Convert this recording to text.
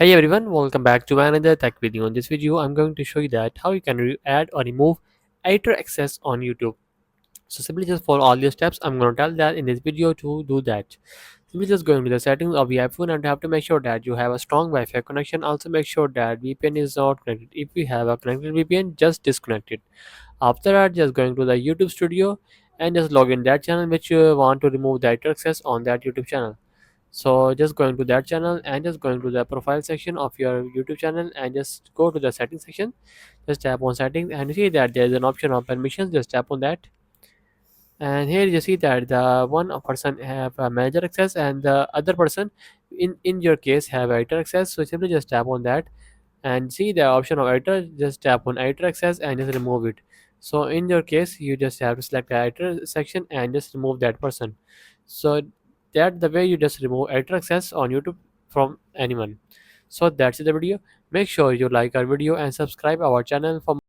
Hey everyone, welcome back to another tech video. In this video, I'm going to show you that how you can add or remove editor access on YouTube. So simply just follow all these steps. I'm going to tell that in this video to do that. Simply just go into the settings of your iPhone and have to make sure that you have a strong Wi-Fi connection. Also make sure that VPN is not connected. If you have a connected VPN, just disconnect it. After that, just going to the YouTube studio and just log in that channel which you want to remove the editor access on that YouTube channel. So just going to that channel and just going to the profile section of your YouTube channel and just go to the settings section. Just tap on settings and you see that there is an option of permissions. Just tap on that, and here you see that the one person have a manager access and the other person in your case have editor access. So simply just tap on that and see the option of editor. Just tap on editor access and just remove it. So in your case you just have to select the editor section and just remove that person. So that the way you just remove editor access on YouTube from anyone. So that's the video. Make sure you like our video and subscribe our channel for